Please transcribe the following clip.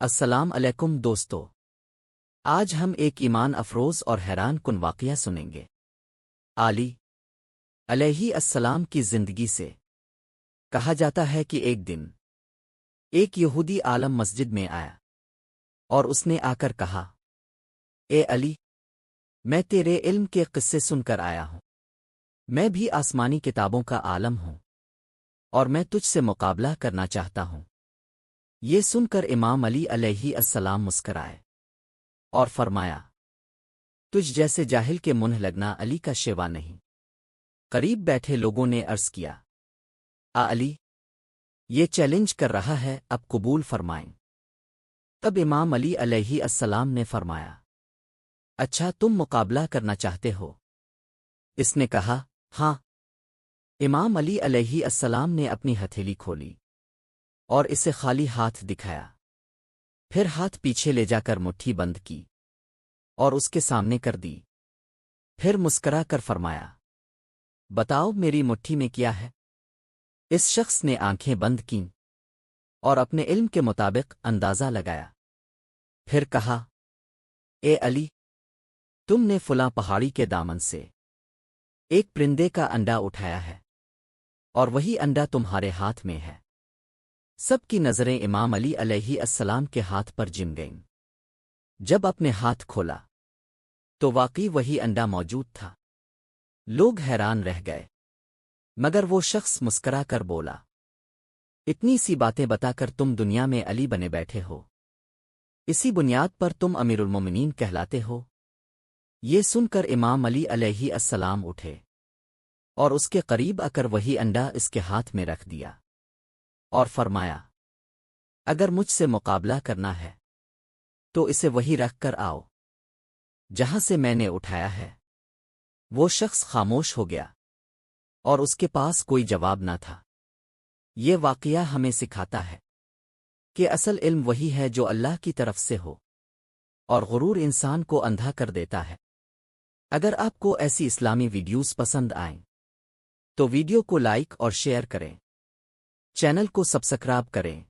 السلام علیکم دوستو، آج ہم ایک ایمان افروز اور حیران کن واقعہ سنیں گے۔ علی علیہ السلام کی زندگی سے کہا جاتا ہے کہ ایک دن ایک یہودی عالم مسجد میں آیا اور اس نے آ کر کہا، اے علی، میں تیرے علم کے قصے سن کر آیا ہوں۔ میں بھی آسمانی کتابوں کا عالم ہوں اور میں تجھ سے مقابلہ کرنا چاہتا ہوں۔ یہ سن کر امام علی علیہ السلام مسکرائے اور فرمایا، تجھ جیسے جاہل کے منہ لگنا علی کا شیوا نہیں۔ قریب بیٹھے لوگوں نے عرض کیا، علی یہ چیلنج کر رہا ہے، اب قبول فرمائیں۔ تب امام علی علیہ السلام نے فرمایا، اچھا تم مقابلہ کرنا چاہتے ہو؟ اس نے کہا، ہاں۔ امام علی علیہ السلام نے اپنی ہتھیلی کھولی اور اسے خالی ہاتھ دکھایا، پھر ہاتھ پیچھے لے جا کر مٹھی بند کی اور اس کے سامنے کر دی، پھر مسکرا کر فرمایا، بتاؤ میری مٹھی میں کیا ہے؟ اس شخص نے آنکھیں بند کیں اور اپنے علم کے مطابق اندازہ لگایا، پھر کہا، اے علی، تم نے فلاں پہاڑی کے دامن سے ایک پرندے کا انڈا اٹھایا ہے اور وہی انڈا تمہارے ہاتھ میں ہے۔ سب کی نظریں امام علی علیہ السلام کے ہاتھ پر جم گئیں۔ جب اپنے ہاتھ کھولا تو واقعی وہی انڈا موجود تھا۔ لوگ حیران رہ گئے، مگر وہ شخص مسکرا کر بولا، اتنی سی باتیں بتا کر تم دنیا میں علی بنے بیٹھے ہو، اسی بنیاد پر تم امیر المومنین کہلاتے ہو؟ یہ سن کر امام علی علیہ السلام اٹھے اور اس کے قریب آ کر وہی انڈا اس کے ہاتھ میں رکھ دیا اور فرمایا، اگر مجھ سے مقابلہ کرنا ہے تو اسے وہی رکھ کر آؤ جہاں سے میں نے اٹھایا ہے۔ وہ شخص خاموش ہو گیا اور اس کے پاس کوئی جواب نہ تھا۔ یہ واقعہ ہمیں سکھاتا ہے کہ اصل علم وہی ہے جو اللہ کی طرف سے ہو، اور غرور انسان کو اندھا کر دیتا ہے۔ اگر آپ کو ایسی اسلامی ویڈیوز پسند آئیں تو ویڈیو کو لائک اور شیئر کریں، چینل کو سبسکرائب کریں